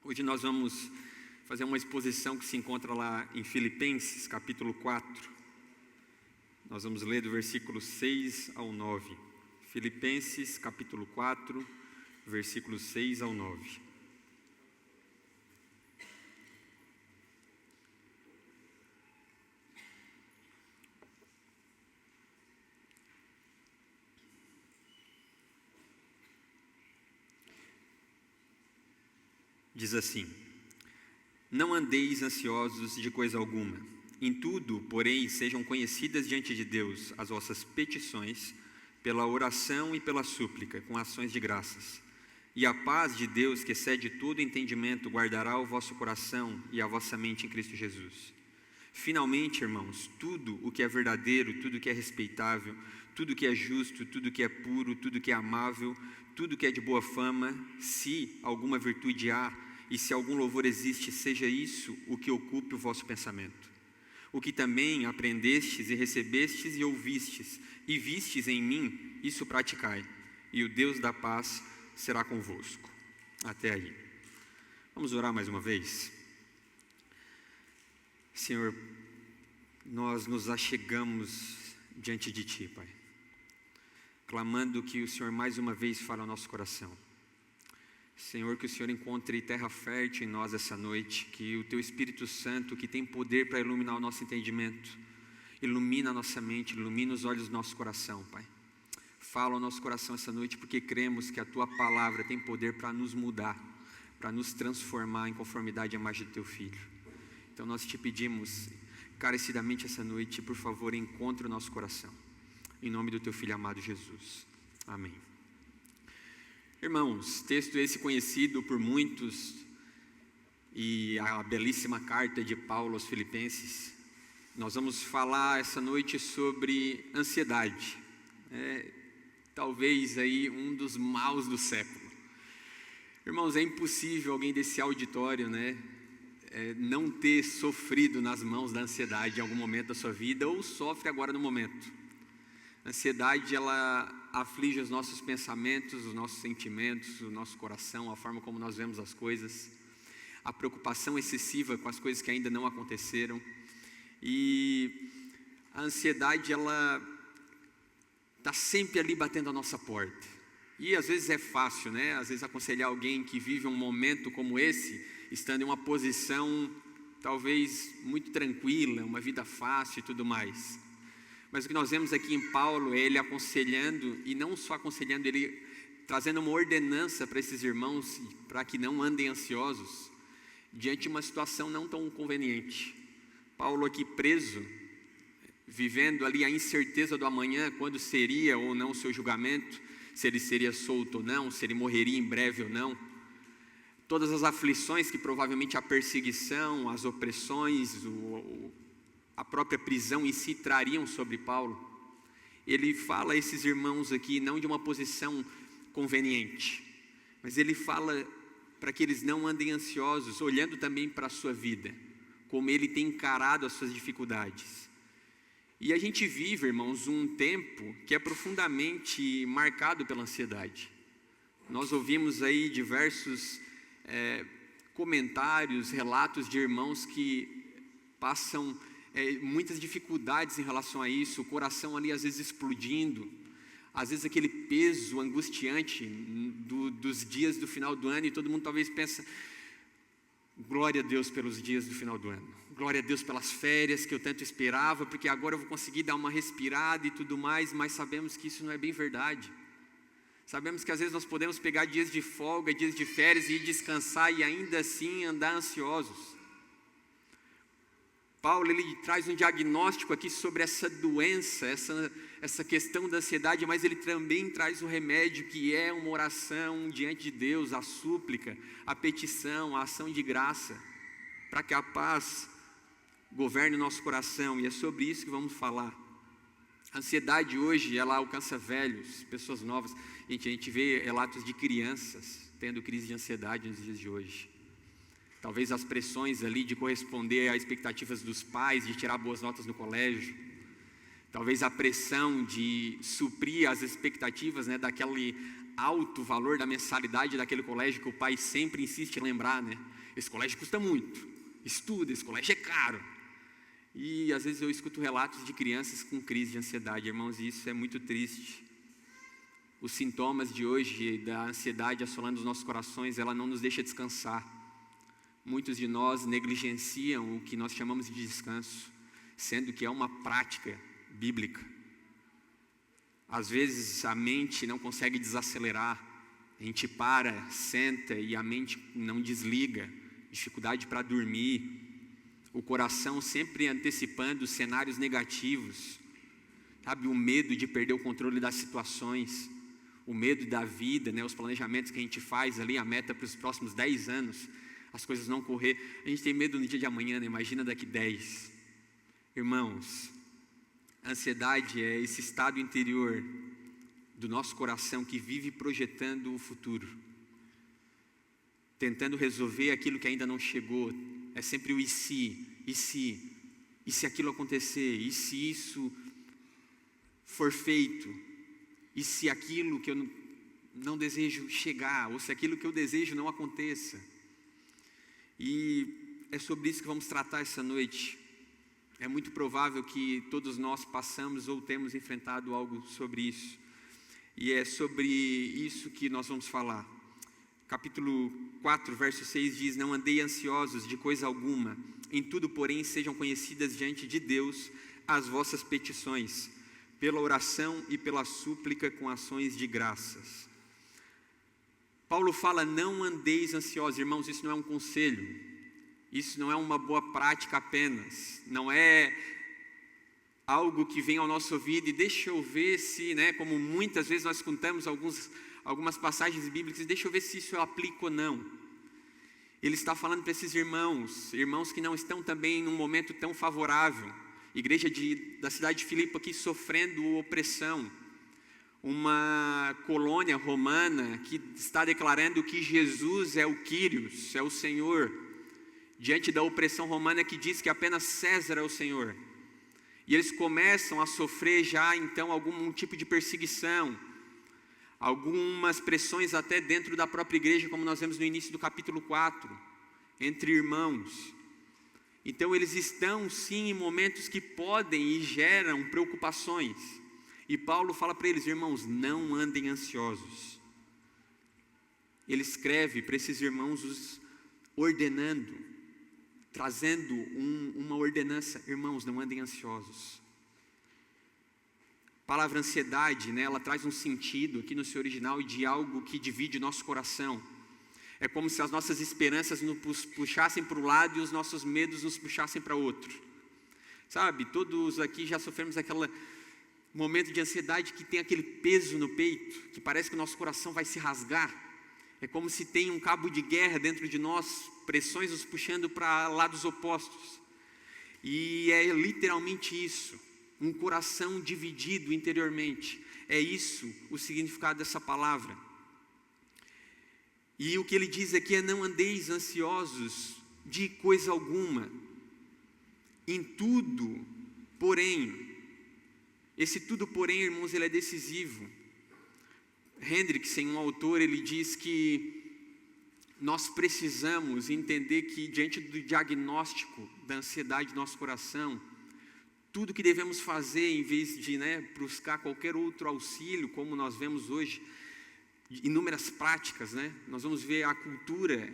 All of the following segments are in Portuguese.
Hoje nós vamos fazer uma exposição que se encontra lá em Filipenses, capítulo 4. Nós vamos ler do versículo 6 ao 9. Filipenses, capítulo 4, versículos 6 ao 9. Diz assim: não andeis ansiosos de coisa alguma. Em tudo, porém, sejam conhecidas diante de Deus as vossas petições, pela oração e pela súplica, com ações de graças. E a paz de Deus, que excede todo entendimento, guardará o vosso coração e a vossa mente em Cristo Jesus. Finalmente, irmãos, tudo o que é verdadeiro, tudo o que é respeitável, tudo o que é justo, tudo o que é puro, tudo o que é amável, tudo o que é de boa fama, se alguma virtude há, e se algum louvor existe, seja isso o que ocupe o vosso pensamento. O que também aprendestes e recebestes e ouvistes, e vistes em mim, isso praticai, e o Deus da paz será convosco. Até aí. Vamos orar mais uma vez? Senhor, nós nos achegamos diante de Ti, Pai, clamando que o Senhor mais uma vez fale ao nosso coração. Senhor, que o Senhor encontre terra fértil em nós essa noite, que o Teu Espírito Santo, que tem poder para iluminar o nosso entendimento, ilumina a nossa mente, ilumina os olhos do nosso coração, Pai. Fala ao nosso coração essa noite, porque cremos que a Tua palavra tem poder para nos mudar, para nos transformar em conformidade à imagem do Teu Filho. Então nós te pedimos encarecidamente essa noite, por favor, encontre o nosso coração. Em nome do Teu Filho amado Jesus. Amém. Irmãos, texto esse conhecido por muitos, e a belíssima carta de Paulo aos Filipenses. Nós vamos falar essa noite sobre ansiedade. Talvez aí um dos maus do século. Irmãos, é impossível alguém desse auditório, não ter sofrido nas mãos da ansiedade em algum momento da sua vida, ou sofre agora no momento. A ansiedade, ela aflige os nossos pensamentos, os nossos sentimentos, o nosso coração, a forma como nós vemos as coisas, a preocupação excessiva com as coisas que ainda não aconteceram. E a ansiedade, ela está sempre ali batendo a nossa porta. E às vezes é fácil, às vezes aconselhar alguém que vive um momento como esse, estando em uma posição talvez muito tranquila, uma vida fácil e tudo mais. Mas o que nós vemos aqui em Paulo é ele aconselhando, e não só aconselhando, ele trazendo uma ordenança para esses irmãos, para que não andem ansiosos, diante de uma situação não tão conveniente. Paulo aqui preso, vivendo ali a incerteza do amanhã, quando seria ou não o seu julgamento, se ele seria solto ou não, se ele morreria em breve ou não. Todas as aflições que provavelmente a perseguição, as opressões, a própria prisão em si trariam sobre Paulo. Ele fala a esses irmãos aqui não de uma posição conveniente, mas ele fala para que eles não andem ansiosos, olhando também para a sua vida, como ele tem encarado as suas dificuldades. E a gente vive, irmãos, um tempo que é profundamente marcado pela ansiedade. Nós ouvimos aí diversos comentários, relatos de irmãos que passam muitas dificuldades em relação a isso, o coração ali às vezes explodindo, às vezes aquele peso angustiante dos dias do final do ano, e todo mundo talvez pensa: glória a Deus pelos dias do final do ano, glória a Deus pelas férias que eu tanto esperava, porque agora eu vou conseguir dar uma respirada e tudo mais. Mas sabemos que isso não é bem verdade. Sabemos que às vezes nós podemos pegar dias de folga, dias de férias e ir descansar e ainda assim andar ansiosos. Paulo, ele traz um diagnóstico aqui sobre essa doença, essa questão da ansiedade, mas ele também traz o remédio, que é uma oração diante de Deus, a súplica, a petição, a ação de graça, para que a paz governe o nosso coração. E é sobre isso que vamos falar. A ansiedade hoje, ela alcança velhos, pessoas novas. A gente vê relatos de crianças tendo crise de ansiedade nos dias de hoje. Talvez as pressões ali de corresponder às expectativas dos pais, de tirar boas notas no colégio. Talvez a pressão de suprir as expectativas, daquele alto valor da mensalidade daquele colégio que o pai sempre insiste em lembrar, né? Esse colégio custa muito, estuda, esse colégio é caro. E às vezes eu escuto relatos de crianças com crise de ansiedade. Irmãos, isso é muito triste. Os sintomas de hoje da ansiedade assolando os nossos corações, ela não nos deixa descansar. Muitos de nós negligenciam o que nós chamamos de descanso, sendo que é uma prática bíblica. Às vezes a mente não consegue desacelerar, a gente para, senta e a mente não desliga, dificuldade para dormir, o coração sempre antecipando cenários negativos, sabe, o medo de perder o controle das situações, o medo da vida, né, os planejamentos que a gente faz ali, a meta para os próximos 10 anos, as coisas não correr, a gente tem medo no dia de amanhã, né? Imagina daqui 10. Irmãos, a ansiedade é esse estado interior do nosso coração que vive projetando o futuro, tentando resolver aquilo que ainda não chegou. É sempre o e se aquilo acontecer, e se isso for feito, e se aquilo que eu não desejo chegar, ou se aquilo que eu desejo não aconteça. E é sobre isso que vamos tratar essa noite. É muito provável que todos nós passamos ou temos enfrentado algo sobre isso. E é sobre isso que nós vamos falar. Capítulo 4, verso 6 diz: não andei ansiosos de coisa alguma, em tudo, porém, sejam conhecidas diante de Deus as vossas petições, pela oração e pela súplica com ações de graças. Paulo fala: não andeis ansiosos. Irmãos, isso não é um conselho, isso não é uma boa prática apenas, não é algo que vem ao nosso ouvido e deixa eu ver se, né, como muitas vezes nós escutamos algumas passagens bíblicas, deixa eu ver se isso eu aplico ou não. Ele está falando para esses irmãos que não estão também num momento tão favorável, igreja da cidade de Filipe aqui sofrendo opressão, uma colônia romana que está declarando que Jesus é o Quírios, é o Senhor, diante da opressão romana que diz que apenas César é o Senhor. E eles começam a sofrer já então algum tipo de perseguição, algumas pressões até dentro da própria igreja, como nós vemos no início do capítulo 4, entre irmãos. Então eles estão sim em momentos que podem e geram preocupações. E Paulo fala para eles: irmãos, não andem ansiosos. Ele escreve para esses irmãos os ordenando, trazendo uma ordenança: irmãos, não andem ansiosos. A palavra ansiedade, né, ela traz um sentido aqui no seu original de algo que divide nosso coração. É como se as nossas esperanças nos puxassem para um lado e os nossos medos nos puxassem para outro. Sabe, todos aqui já sofremos aquele momento de ansiedade que tem aquele peso no peito, que parece que o nosso coração vai se rasgar. É como se tem um cabo de guerra dentro de nós, pressões nos puxando para lados opostos. E é literalmente isso, um coração dividido interiormente. É isso o significado dessa palavra. E o que ele diz aqui é: não andeis ansiosos de coisa alguma, em tudo, porém. Esse tudo, porém, irmãos, ele é decisivo. Hendrickson, um autor, ele diz que nós precisamos entender que diante do diagnóstico da ansiedade do nosso coração, tudo que devemos fazer, em vez de buscar qualquer outro auxílio, como nós vemos hoje, inúmeras práticas, nós vamos ver a cultura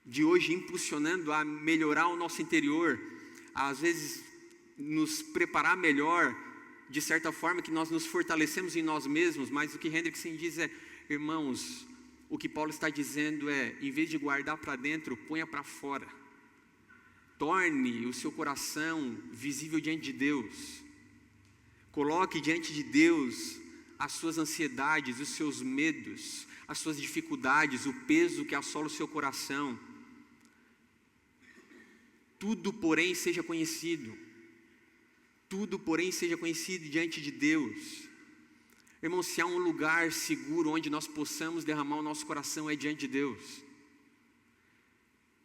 de hoje impulsionando a melhorar o nosso interior, às vezes nos preparar melhor, de certa forma que nós nos fortalecemos em nós mesmos. Mas o que Hendrickson diz é: irmãos, o que Paulo está dizendo é: em vez de guardar para dentro, ponha para fora. Torne o seu coração visível diante de Deus. Coloque diante de Deus as suas ansiedades, os seus medos, as suas dificuldades, o peso que assola o seu coração. Tudo, porém, seja conhecido. Tudo, porém, seja conhecido diante de Deus. Irmão, se há um lugar seguro onde nós possamos derramar o nosso coração, é diante de Deus.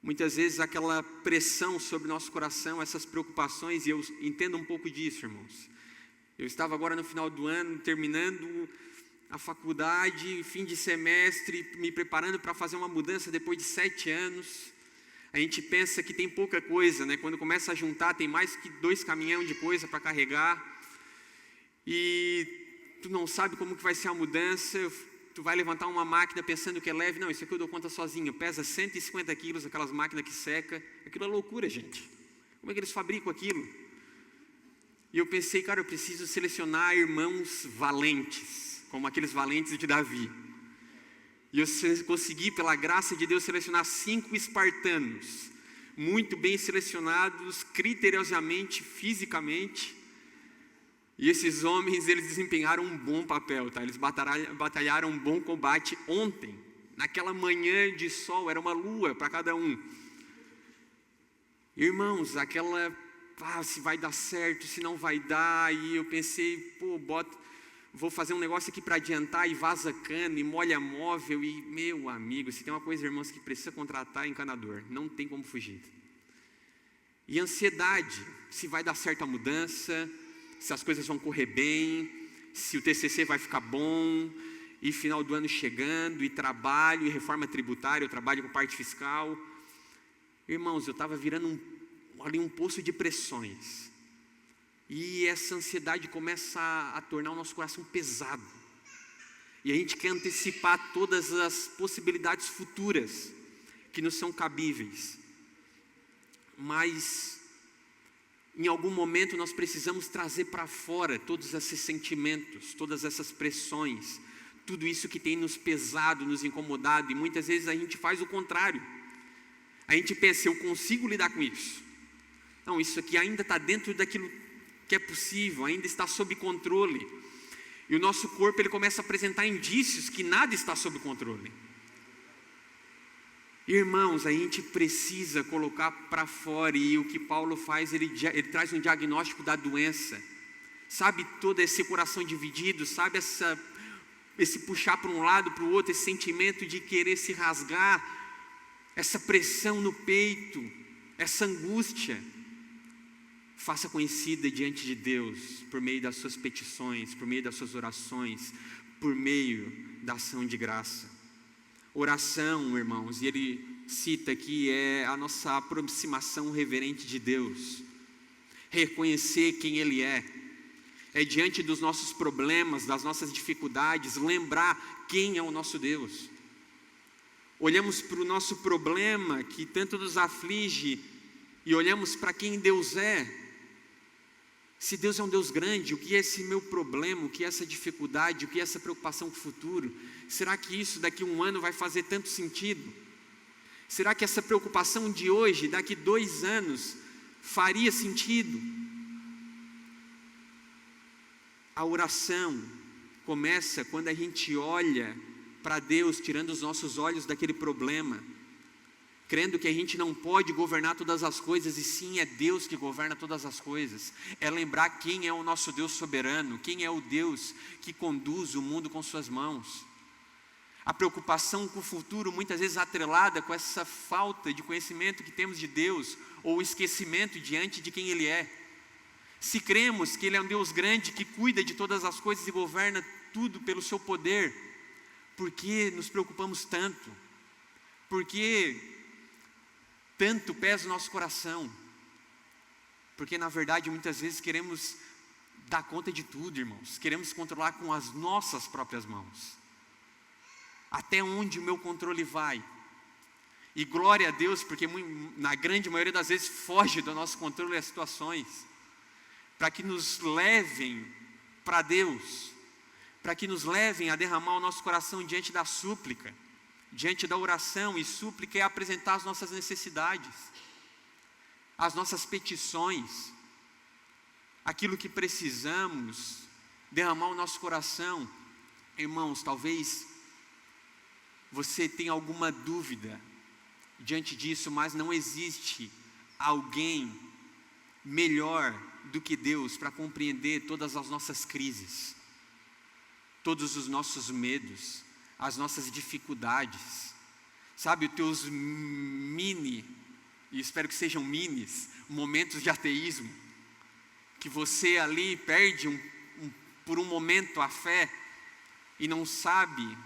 Muitas vezes aquela pressão sobre o nosso coração, essas preocupações, e eu entendo um pouco disso, irmãos. Eu estava agora no final do ano, terminando a faculdade, fim de semestre, me preparando para fazer uma mudança depois de 7 anos. A gente pensa que tem pouca coisa, né? Quando começa a juntar, tem mais que 2 caminhões de coisa para carregar. E tu não sabe como que vai ser a mudança. Tu vai levantar uma máquina pensando que é leve. Não, isso aqui eu dou conta sozinho. Pesa 150 quilos, aquelas máquinas que seca. Aquilo é loucura, gente. Como é que eles fabricam aquilo? E eu pensei, cara, eu preciso selecionar irmãos valentes, como aqueles valentes de Davi. E eu consegui, pela graça de Deus, selecionar 5 espartanos, muito bem selecionados, criteriosamente, fisicamente. E esses homens, eles desempenharam um bom papel, tá? Eles batalharam um bom combate ontem, naquela manhã de sol, era uma lua para cada um. Irmãos, se vai dar certo, se não vai dar, e eu pensei, vou fazer um negócio aqui para adiantar, e vaza cano, e molha móvel, e meu amigo, se tem uma coisa, irmãos, que precisa contratar, é encanador, não tem como fugir. E ansiedade, se vai dar certo a mudança, se as coisas vão correr bem, se o TCC vai ficar bom, e final do ano chegando, e trabalho, e reforma tributária, eu trabalho com parte fiscal. Irmãos, eu estava virando um poço de pressões. E essa ansiedade começa a tornar o nosso coração pesado. E a gente quer antecipar todas as possibilidades futuras que nos são cabíveis. Mas, em algum momento, nós precisamos trazer para fora todos esses sentimentos, todas essas pressões, tudo isso que tem nos pesado, nos incomodado. E muitas vezes a gente faz o contrário. A gente pensa, eu consigo lidar com isso. Não, isso aqui ainda está dentro daquilo que é possível, ainda está sob controle. E o nosso corpo, ele começa a apresentar indícios que nada está sob controle. Irmãos, a gente precisa colocar para fora, e o que Paulo faz, ele traz um diagnóstico da doença. Sabe todo esse coração dividido, sabe esse puxar para um lado, para o outro, esse sentimento de querer se rasgar, essa pressão no peito, essa angústia. Faça conhecida diante de Deus, por meio das suas petições, por meio das suas orações, por meio da ação de graça. Oração, irmãos, e ele cita aqui, é a nossa aproximação reverente de Deus. Reconhecer quem Ele é diante dos nossos problemas, das nossas dificuldades, lembrar quem é o nosso Deus. Olhamos para o nosso problema que tanto nos aflige e olhamos para quem Deus é. Se Deus é um Deus grande, o que é esse meu problema, o que é essa dificuldade, o que é essa preocupação com o futuro? Será que isso daqui a 1 ano vai fazer tanto sentido? Será que essa preocupação de hoje, daqui 2 anos, faria sentido? A oração começa quando a gente olha para Deus, tirando os nossos olhos daquele problema, crendo que a gente não pode governar todas as coisas, e sim é Deus que governa todas as coisas. É lembrar quem é o nosso Deus soberano, quem é o Deus que conduz o mundo com suas mãos. A preocupação com o futuro, muitas vezes atrelada com essa falta de conhecimento que temos de Deus, ou o esquecimento diante de quem Ele é. Se cremos que Ele é um Deus grande, que cuida de todas as coisas e governa tudo pelo seu poder, por que nos preocupamos tanto? Por que tanto pesa o nosso coração? Porque na verdade muitas vezes queremos dar conta de tudo, irmãos. Queremos controlar com as nossas próprias mãos. Até onde o meu controle vai? E glória a Deus, porque na grande maioria das vezes foge do nosso controle as situações, para que nos levem para Deus, para que nos levem a derramar o nosso coração diante da súplica, diante da oração. E súplica é apresentar as nossas necessidades, as nossas petições, aquilo que precisamos, derramar o nosso coração. Irmãos, talvez você tenha alguma dúvida diante disso, mas não existe alguém melhor do que Deus para compreender todas as nossas crises, todos os nossos medos, as nossas dificuldades. Sabe, os teus e espero que sejam minis, momentos de ateísmo, que você ali perde por um momento a fé. e não sabe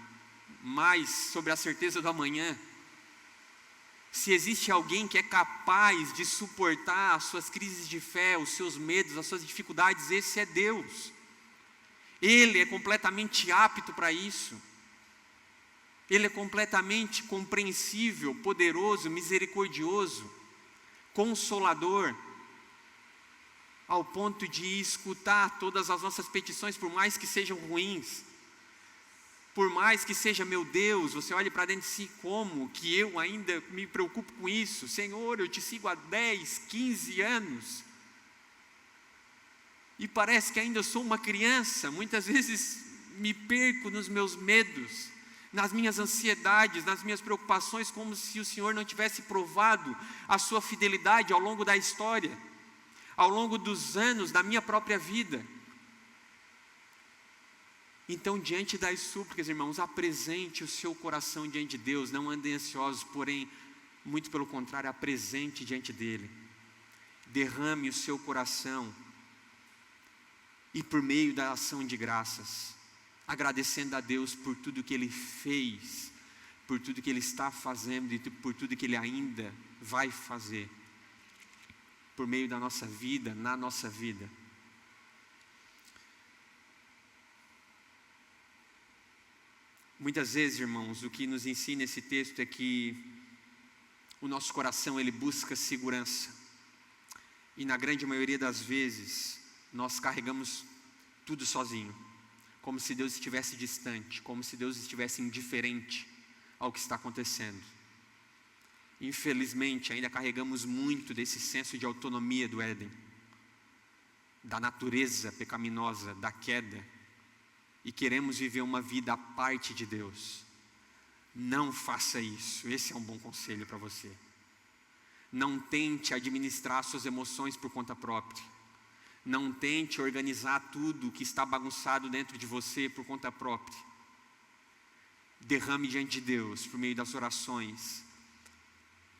mais sobre a certeza do amanhã, se existe alguém que é capaz de suportar as suas crises de fé, os seus medos, as suas dificuldades, esse é Deus. Ele é completamente apto para isso. Ele é completamente compreensível, poderoso, misericordioso, consolador, ao ponto de escutar todas as nossas petições, por mais que sejam ruins, por mais que seja, meu Deus, você olhe para dentro de si, como que eu ainda me preocupo com isso? Senhor, eu te sigo há 10, 15 anos, e parece que ainda sou uma criança. Muitas vezes me perco nos meus medos, nas minhas ansiedades, nas minhas preocupações, como se o Senhor não tivesse provado a sua fidelidade ao longo da história, ao longo dos anos da minha própria vida. Então, diante das súplicas, irmãos, apresente o seu coração diante de Deus. Não andem ansiosos, porém, muito pelo contrário, apresente diante dEle. Derrame o seu coração, e por meio da ação de graças, agradecendo a Deus por tudo que Ele fez, por tudo que Ele está fazendo e por tudo que Ele ainda vai fazer, por meio da nossa vida, na nossa vida. Muitas vezes, irmãos, o que nos ensina esse texto é que o nosso coração, ele busca segurança, e na grande maioria das vezes, nós carregamos tudo sozinho, como se Deus estivesse distante, como se Deus estivesse indiferente ao que está acontecendo. Infelizmente, ainda carregamos muito desse senso de autonomia do Éden, da natureza pecaminosa, da queda, e queremos viver uma vida à parte de Deus. Não faça isso. Esse é um bom conselho para você. Não tente administrar suas emoções por conta própria. Não tente organizar tudo que está bagunçado dentro de você por conta própria. Derrame diante de Deus por meio das orações,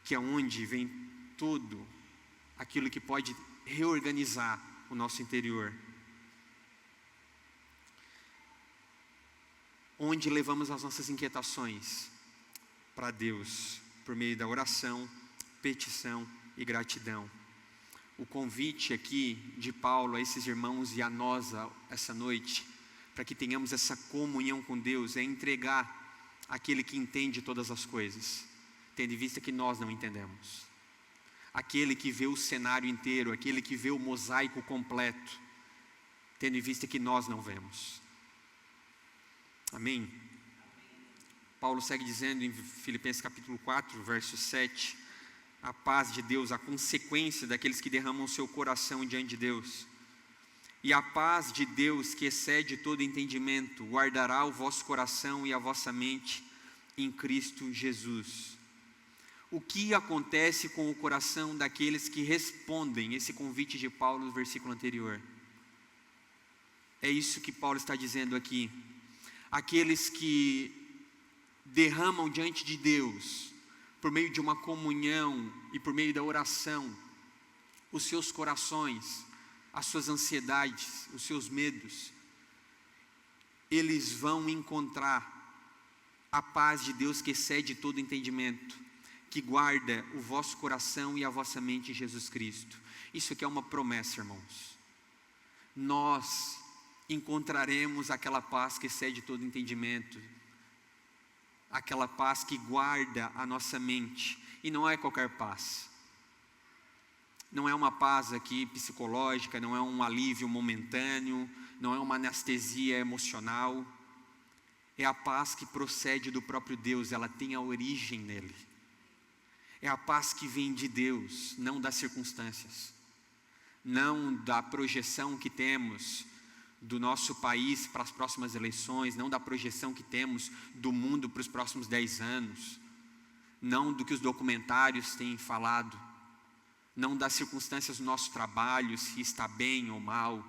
que é onde vem tudo aquilo que pode reorganizar o nosso interior. Onde levamos as nossas inquietações para Deus, por meio da oração, petição e gratidão. O convite aqui de Paulo a esses irmãos e a nós essa noite, para que tenhamos essa comunhão com Deus, é entregar aquele que entende todas as coisas, tendo em vista que nós não entendemos. Aquele que vê o cenário inteiro, aquele que vê o mosaico completo, tendo em vista que nós não vemos. Amém? Paulo segue dizendo em Filipenses capítulo 4, verso 7, a paz de Deus, a consequência daqueles que derramam o seu coração diante de Deus. E a paz de Deus, que excede todo entendimento, guardará o vosso coração e a vossa mente em Cristo Jesus. O que acontece com o coração daqueles que respondem esse convite de Paulo no versículo anterior? É isso que Paulo está dizendo aqui. Aqueles que derramam diante de Deus, por meio de uma comunhão e por meio da oração, os seus corações, as suas ansiedades, os seus medos, eles vão encontrar a paz de Deus que excede todo entendimento, que guarda o vosso coração e a vossa mente em Jesus Cristo. Isso aqui é uma promessa, irmãos. Nós encontraremos aquela paz que excede todo entendimento, aquela paz que guarda a nossa mente, e não é qualquer paz, não é uma paz aqui psicológica, não é um alívio momentâneo, não é uma anestesia emocional, é a paz que procede do próprio Deus, ela tem a origem nele, é a paz que vem de Deus, não das circunstâncias, não da projeção que temos do nosso país para as próximas eleições, não da projeção que temos do mundo para os próximos 10 anos, não do que os documentários têm falado, não das circunstâncias do nosso trabalho, se está bem ou mal,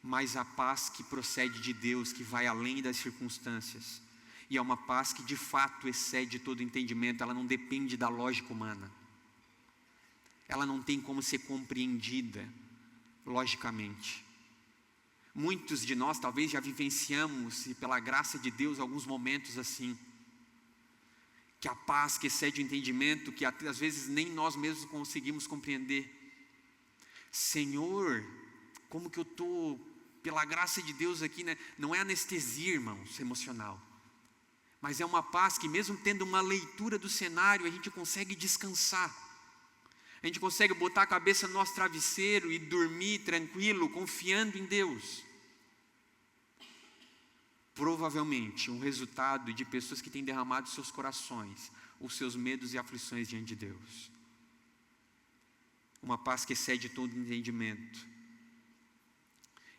mas a paz que procede de Deus, que vai além das circunstâncias, e é uma paz que de fato excede todo entendimento, ela não depende da lógica humana, ela não tem como ser compreendida logicamente, Muitos de nós talvez já vivenciamos, e pela graça de Deus, alguns momentos assim, que a paz que excede o entendimento, que às vezes nem nós mesmos conseguimos compreender. Senhor, como que eu estou, pela graça de Deus aqui, né? Não é anestesia, irmãos, emocional, mas é uma paz que mesmo tendo uma leitura do cenário, a gente consegue descansar. A gente consegue botar a cabeça no nosso travesseiro e dormir tranquilo, confiando em Deus. Provavelmente um resultado de pessoas que têm derramado seus corações, os seus medos e aflições diante de Deus. Uma paz que excede todo entendimento.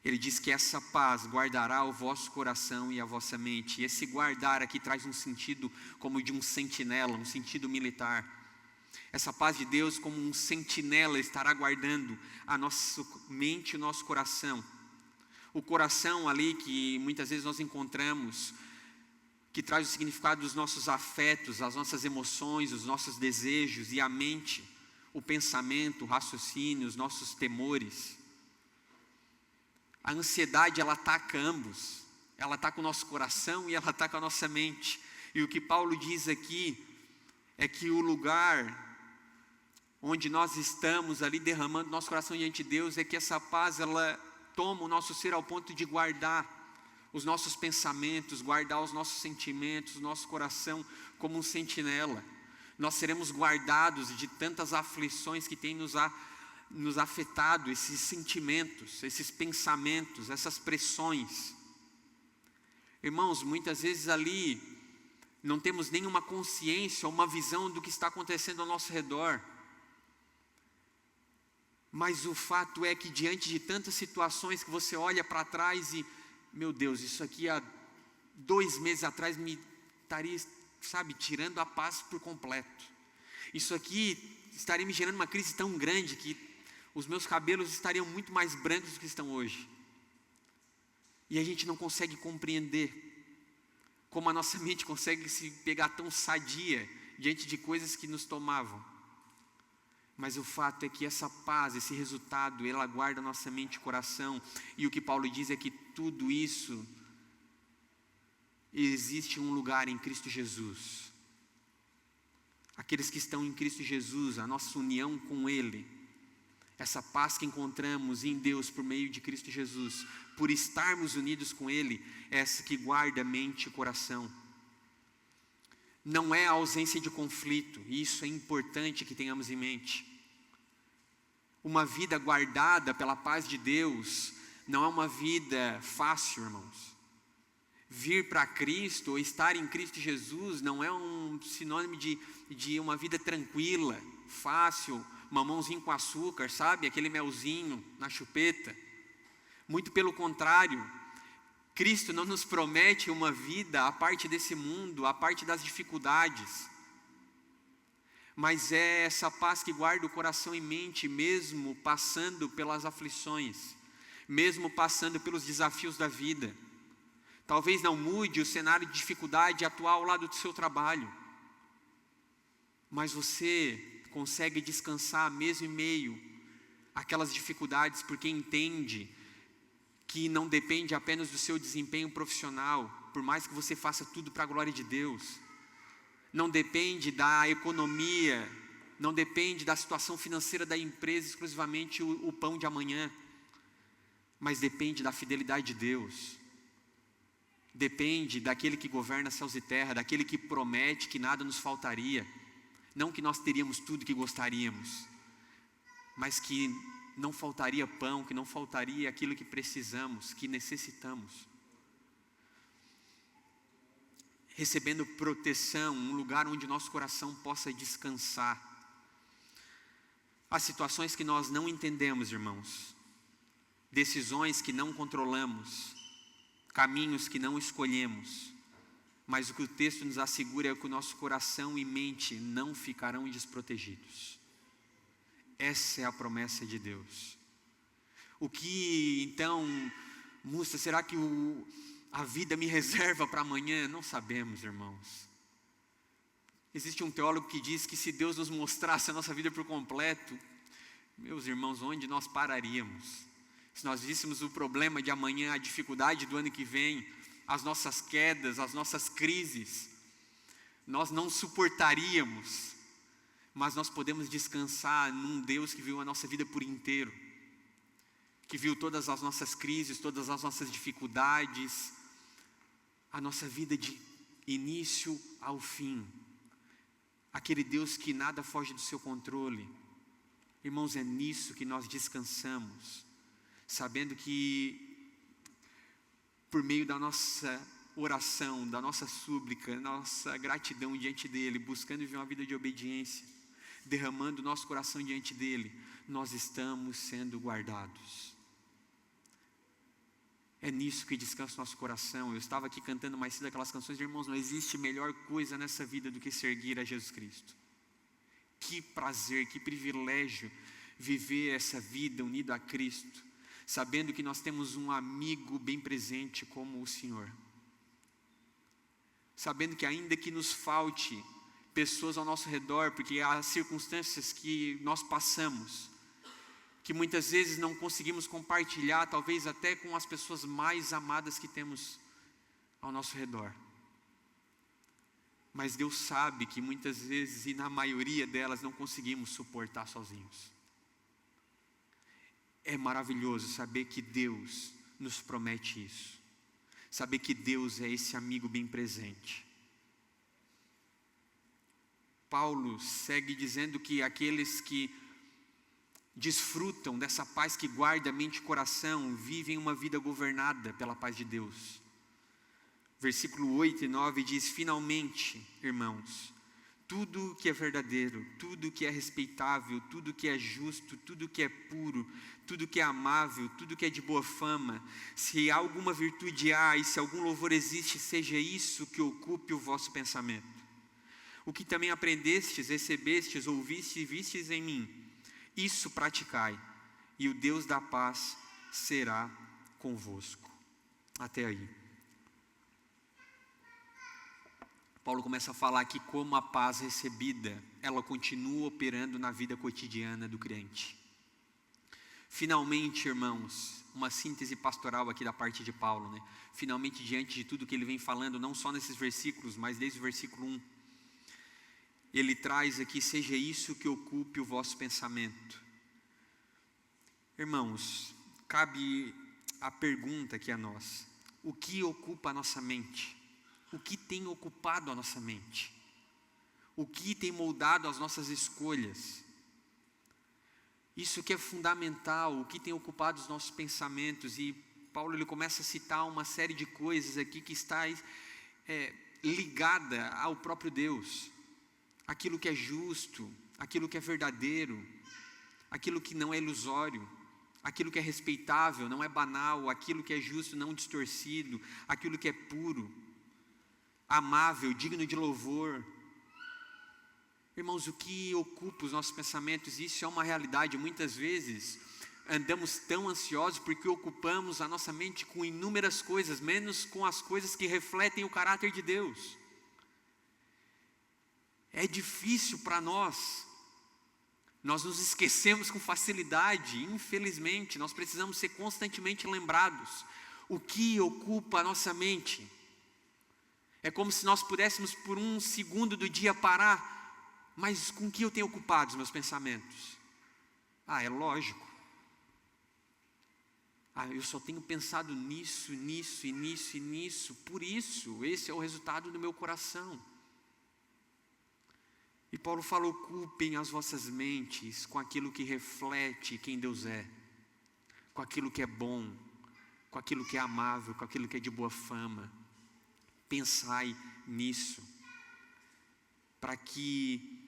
Ele diz que essa paz guardará o vosso coração e a vossa mente. E esse guardar aqui traz um sentido como de um sentinela, um sentido militar. Essa paz de Deus como um sentinela estará guardando a nossa mente e o nosso coração. O coração ali que muitas vezes nós encontramos, que traz o significado dos nossos afetos, as nossas emoções, os nossos desejos, e a mente, o pensamento, o raciocínio, os nossos temores. A ansiedade, ela ataca ambos. Ela ataca o nosso coração e ela ataca a nossa mente. E o que Paulo diz aqui é que o lugar onde nós estamos ali derramando nosso coração diante de Deus, é que essa paz, ela toma o nosso ser ao ponto de guardar os nossos pensamentos, guardar os nossos sentimentos, o nosso coração como um sentinela. Nós seremos guardados de tantas aflições que têm nos afetado, esses sentimentos, esses pensamentos, essas pressões. Irmãos, muitas vezes ali não temos nenhuma consciência ou uma visão do que está acontecendo ao nosso redor. Mas o fato é que diante de tantas situações que você olha para trás e, meu Deus, isso aqui há 2 meses atrás me estaria, tirando a paz por completo. Isso aqui estaria me gerando uma crise tão grande que os meus cabelos estariam muito mais brancos do que estão hoje. E a gente não consegue compreender como a nossa mente consegue se pegar tão sadia diante de coisas que nos tomavam. Mas o fato é que essa paz, esse resultado, ela guarda nossa mente e coração. E o que Paulo diz é que tudo isso, existe um lugar em Cristo Jesus. Aqueles que estão em Cristo Jesus, a nossa união com Ele, essa paz que encontramos em Deus por meio de Cristo Jesus, por estarmos unidos com Ele, é essa que guarda a mente e coração. Não é a ausência de conflito, e isso é importante que tenhamos em mente. Uma vida guardada pela paz de Deus não é uma vida fácil, irmãos. Vir para Cristo ou estar em Cristo Jesus não é um sinônimo de uma vida tranquila, fácil, mamãozinho com açúcar, aquele melzinho na chupeta. Muito pelo contrário. Cristo não nos promete uma vida à parte desse mundo, à parte das dificuldades, mas é essa paz que guarda o coração e mente, mesmo passando pelas aflições, mesmo passando pelos desafios da vida. Talvez não mude o cenário de dificuldade atual ao lado do seu trabalho, mas você consegue descansar mesmo em meio àquelas dificuldades, porque entende que não depende apenas do seu desempenho profissional, por mais que você faça tudo para a glória de Deus. Não depende da economia, não depende da situação financeira da empresa, exclusivamente o pão de amanhã, mas depende da fidelidade de Deus. Depende daquele que governa céus e terra, daquele que promete que nada nos faltaria. Não que nós teríamos tudo que gostaríamos, mas que não faltaria pão, que não faltaria aquilo que precisamos, que necessitamos. Recebendo proteção, um lugar onde nosso coração possa descansar. As situações que nós não entendemos, irmãos, decisões que não controlamos, caminhos que não escolhemos, mas o que o texto nos assegura é que o nosso coração e mente não ficarão desprotegidos. Essa é a promessa de Deus. O que então, Musta, será que a vida me reserva para amanhã? Não sabemos, irmãos. Existe um teólogo que diz que se Deus nos mostrasse a nossa vida por completo, meus irmãos, onde nós pararíamos? se nós víssemos o problema de amanhã, a dificuldade do ano que vem, as nossas quedas, as nossas crises, nós não suportaríamos, mas nós podemos descansar num Deus que viu a nossa vida por inteiro, que viu todas as nossas crises, todas as nossas dificuldades, a nossa vida de início ao fim. Aquele Deus que nada foge do seu controle. Irmãos, é nisso que nós descansamos, sabendo que por meio da nossa oração, da nossa súplica, nossa gratidão diante dEle, buscando viver uma vida de obediência, derramando o nosso coração diante dEle, nós estamos sendo guardados. É nisso que descansa o nosso coração. Eu estava aqui cantando mais cedo aquelas canções, irmãos, não existe melhor coisa nessa vida do que servir a Jesus Cristo. Que prazer, que privilégio viver essa vida unido a Cristo, sabendo que nós temos um amigo bem presente como o Senhor. Sabendo que ainda que nos falte pessoas ao nosso redor, porque há circunstâncias que nós passamos, que muitas vezes não conseguimos compartilhar, talvez até com as pessoas mais amadas que temos ao nosso redor. Mas Deus sabe que muitas vezes, e na maioria delas, não conseguimos suportar sozinhos. É maravilhoso saber que Deus nos promete isso. Saber que Deus é esse amigo bem presente. Paulo segue dizendo que aqueles que desfrutam dessa paz que guarda mente e coração, vivem uma vida governada pela paz de Deus. Versículo 8 e 9 diz: finalmente, irmãos, tudo que é verdadeiro, tudo que é respeitável, tudo que é justo, tudo que é puro, tudo que é amável, tudo que é de boa fama, se alguma virtude há e se algum louvor existe, seja isso que ocupe o vosso pensamento. O que também aprendestes, recebestes, ouvistes e vistes em mim, isso praticai, e o Deus da paz será convosco. Até aí. Paulo começa a falar aqui como a paz recebida, ela continua operando na vida cotidiana do crente. Finalmente, irmãos, uma síntese pastoral aqui da parte de Paulo, né? Finalmente, diante de tudo que ele vem falando, não só nesses versículos, mas desde o versículo 1, ele traz aqui: seja isso que ocupe o vosso pensamento. Irmãos, cabe a pergunta aqui a nós: o que ocupa a nossa mente? O que tem ocupado a nossa mente? O que tem moldado as nossas escolhas? Isso que é fundamental, o que tem ocupado os nossos pensamentos. E Paulo ele começa a citar uma série de coisas aqui que está ligada ao próprio Deus. Aquilo que é justo, aquilo que é verdadeiro, aquilo que não é ilusório, aquilo que é respeitável, não é banal, aquilo que é justo, não distorcido, aquilo que é puro, amável, digno de louvor. Irmãos, o que ocupa os nossos pensamentos, isso é uma realidade. Muitas vezes andamos tão ansiosos porque ocupamos a nossa mente com inúmeras coisas, menos com as coisas que refletem o caráter de Deus. É difícil para nós nos esquecemos com facilidade, infelizmente. Nós precisamos ser constantemente lembrados. O que ocupa a nossa mente? É como se nós pudéssemos por um segundo do dia parar. Mas com que eu tenho ocupado os meus pensamentos? É lógico. Eu só tenho pensado nisso, nisso e nisso e nisso. Por isso, esse é o resultado do meu coração. E Paulo fala: ocupem as vossas mentes com aquilo que reflete quem Deus é, com aquilo que é bom, com aquilo que é amável, com aquilo que é de boa fama. Pensai nisso, para que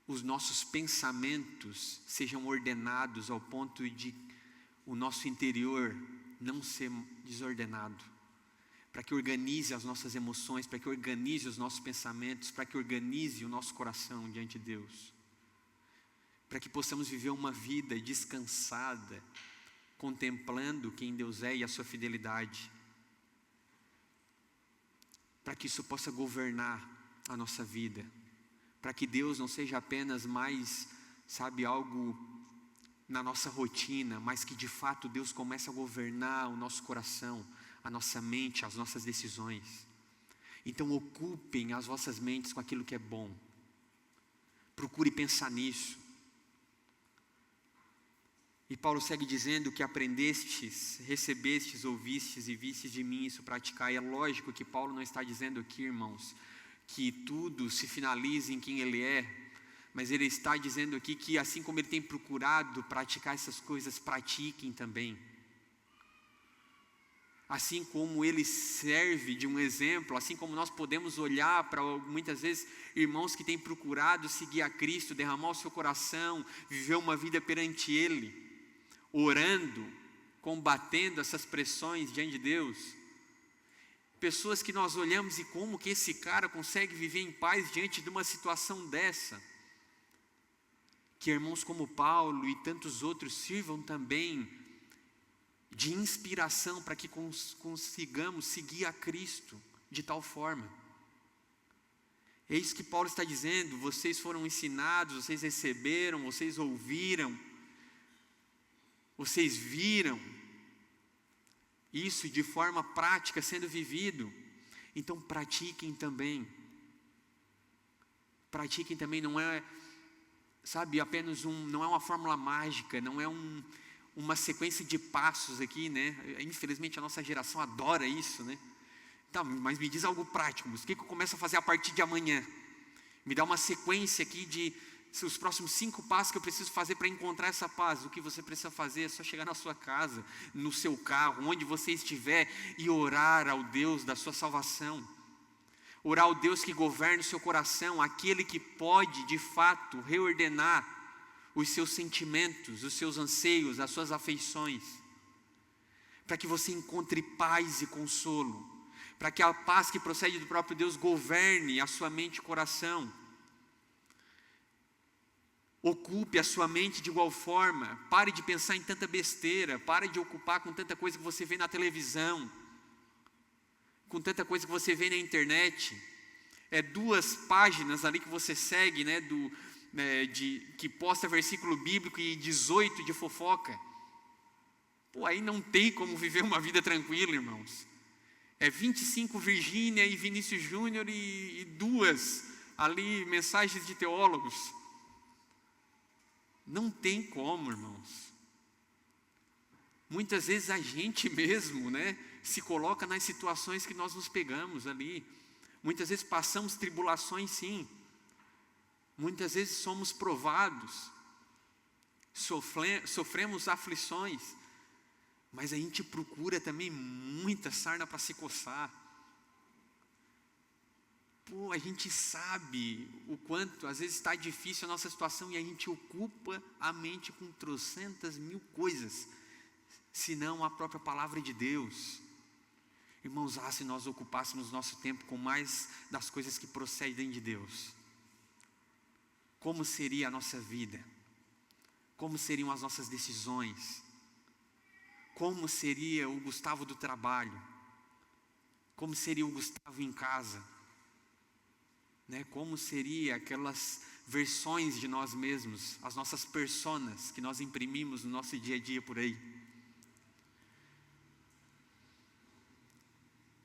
os nossos pensamentos sejam ordenados ao ponto de o nosso interior não ser desordenado, para que organize as nossas emoções, para que organize os nossos pensamentos, para que organize o nosso coração diante de Deus, para que possamos viver uma vida descansada, contemplando quem Deus é e a sua fidelidade, para que isso possa governar a nossa vida, para que Deus não seja apenas mais, algo na nossa rotina, mas que de fato Deus comece a governar o nosso coração, a nossa mente, as nossas decisões. Então ocupem as vossas mentes com aquilo que é bom. Procure pensar nisso. E Paulo segue dizendo que aprendestes, recebestes, ouvistes e vistes de mim isso praticar. E é lógico que Paulo não está dizendo aqui, irmãos, que tudo se finalize em quem ele é, mas ele está dizendo aqui que assim como ele tem procurado praticar essas coisas, pratiquem também. Assim como ele serve de um exemplo, assim como nós podemos olhar para muitas vezes irmãos que têm procurado seguir a Cristo, derramar o seu coração, viver uma vida perante Ele, orando, combatendo essas pressões diante de Deus. Pessoas que nós olhamos e como que esse cara consegue viver em paz diante de uma situação dessa. Que irmãos como Paulo e tantos outros sirvam também de inspiração para que consigamos seguir a Cristo de tal forma. É isso que Paulo está dizendo: vocês foram ensinados, vocês receberam, vocês ouviram, vocês viram isso de forma prática sendo vivido, então pratiquem também. Pratiquem também, não é, sabe, apenas não é uma fórmula mágica, não é uma sequência de passos aqui, né? Infelizmente a nossa geração adora isso, né? Tá, mas me diz algo prático, o que eu começo a fazer a partir de amanhã? Me dá uma sequência aqui de os próximos 5 passos que eu preciso fazer para encontrar essa paz. O que você precisa fazer é só chegar na sua casa, no seu carro, onde você estiver, e orar ao Deus da sua salvação. Orar ao Deus que governa o seu coração, aquele que pode de fato reordenar os seus sentimentos, os seus anseios, as suas afeições, para que você encontre paz e consolo, para que a paz que procede do próprio Deus governe a sua mente e coração. Ocupe a sua mente de igual forma. Pare de pensar em tanta besteira, pare de ocupar com tanta coisa que você vê na televisão, com tanta coisa que você vê na internet. 2 páginas ali que você segue, né, que posta versículo bíblico e 18 de fofoca. Pô, aí não tem como viver uma vida tranquila, irmãos. 25 Virgínia e Vinícius Júnior e 2 ali mensagens de teólogos. Não tem como, irmãos. Muitas vezes a gente mesmo, né, se coloca nas situações que nós nos pegamos ali. Muitas vezes passamos tribulações, sim. Muitas vezes somos provados, sofremos aflições, mas a gente procura também muita sarna para se coçar. Pô, a gente sabe o quanto às vezes está difícil a nossa situação e a gente ocupa a mente com trocentas mil coisas, senão a própria palavra de Deus. Irmãos, se nós ocupássemos nosso tempo com mais das coisas que procedem de Deus, como seria a nossa vida? Como seriam as nossas decisões? Como seria o Gustavo do trabalho? Como seria o Gustavo em casa? Né? Como seria aquelas versões de nós mesmos, as nossas personas que nós imprimimos no nosso dia a dia por aí?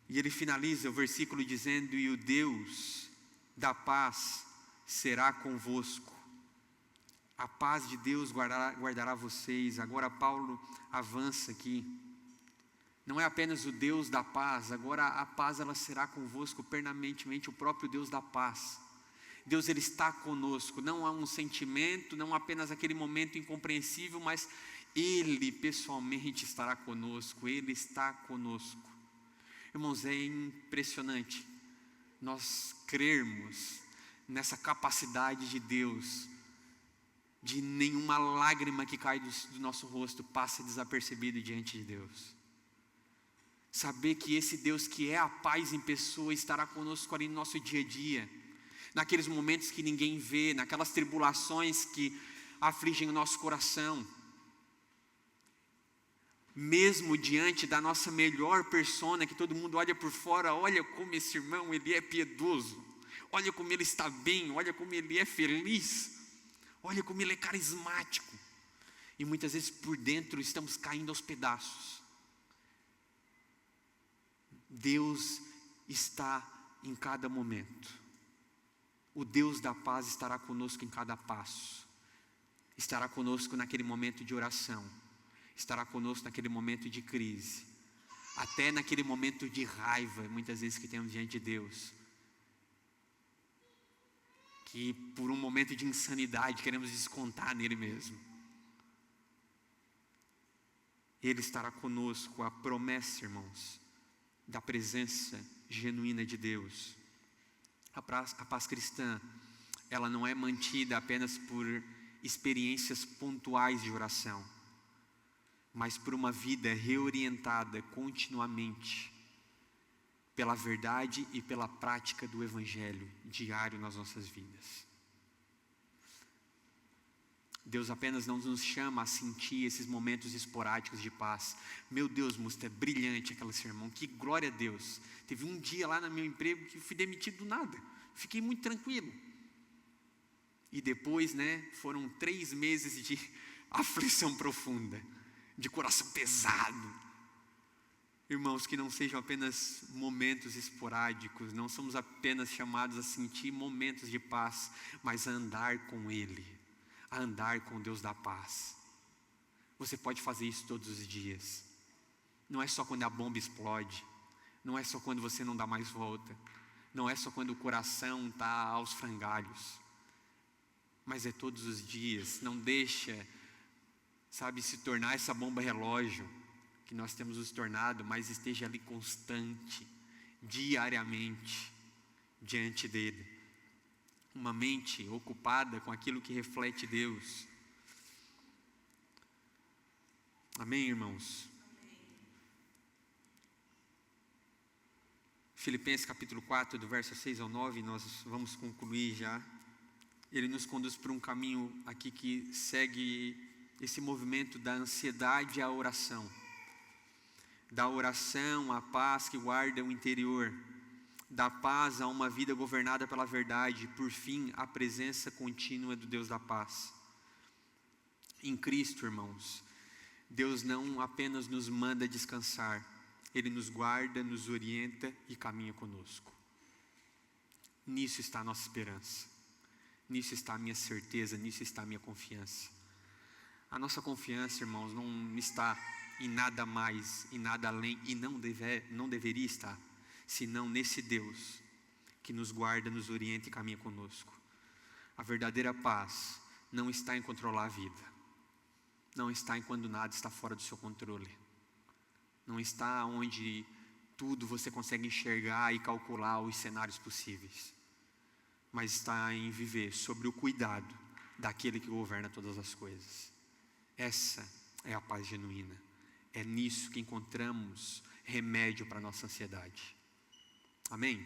E ele finaliza o versículo dizendo: e o Deus da paz será convosco. A paz de Deus guardará vocês. Agora Paulo avança aqui. Não é apenas o Deus da paz, agora a paz ela será convosco permanentemente, o próprio Deus da paz. Deus ele está conosco, não há um sentimento, não apenas aquele momento incompreensível, mas Ele pessoalmente estará conosco, Ele está conosco. Irmãos, é impressionante nós crermos nessa capacidade de Deus, de nenhuma lágrima que cai do nosso rosto passe desapercebido diante de Deus. Saber que esse Deus que é a paz em pessoa estará conosco ali no nosso dia a dia, naqueles momentos que ninguém vê, naquelas tribulações que afligem o nosso coração. Mesmo diante da nossa melhor persona, que todo mundo olha por fora, olha como esse irmão, ele é piedoso, olha como ele está bem, olha como ele é feliz, olha como ele é carismático. e muitas vezes por dentro estamos caindo aos pedaços. Deus está em cada momento. O Deus da paz estará conosco em cada passo. Estará conosco naquele momento de oração. Estará conosco naquele momento de crise. Até naquele momento de raiva, muitas vezes que temos diante de Deus. Que por um momento de insanidade queremos descontar nele mesmo. Ele estará conosco, a promessa, irmãos, da presença genuína de Deus. A paz cristã, ela não é mantida apenas por experiências pontuais de oração, mas por uma vida reorientada continuamente pela verdade e pela prática do Evangelho diário nas nossas vidas. Deus apenas não nos chama a sentir esses momentos esporádicos de paz. Meu Deus, moça, é brilhante aquele sermão, que glória a Deus. Teve um dia lá no meu emprego que fui demitido do nada, fiquei muito tranquilo. E depois, foram 3 meses de aflição profunda, de coração pesado. Irmãos, que não sejam apenas momentos esporádicos, não somos apenas chamados a sentir momentos de paz, mas a andar com Ele, a andar com Deus da paz. Você pode fazer isso todos os dias. Não é só quando a bomba explode, não é só quando você não dá mais volta, não é só quando o coração está aos frangalhos, mas é todos os dias. Não deixa, se tornar essa bomba relógio que nós temos nos tornado, mas esteja ali constante, diariamente, diante dele. Uma mente ocupada com aquilo que reflete Deus. Amém, irmãos? Filipenses capítulo 4, do verso 6 ao 9, nós vamos concluir já. Ele nos conduz por um caminho aqui que segue esse movimento da ansiedade à oração. Da oração à paz que guarda o interior. Da paz a uma vida governada pela verdade. Por fim, a presença contínua do Deus da paz. Em Cristo, irmãos, Deus não apenas nos manda descansar, Ele nos guarda, nos orienta e caminha conosco. Nisso está a nossa esperança. Nisso está a minha certeza, nisso está a minha confiança. A nossa confiança, irmãos, não está em nada mais, em nada além, e não deveria estar, senão nesse Deus que nos guarda, nos orienta e caminha conosco. A verdadeira paz não está em controlar a vida, não está em quando nada está fora do seu controle, não está onde tudo você consegue enxergar e calcular os cenários possíveis, mas está em viver sobre o cuidado daquele que governa todas as coisas. Essa é a paz genuína. É nisso que encontramos remédio para a nossa ansiedade. Amém?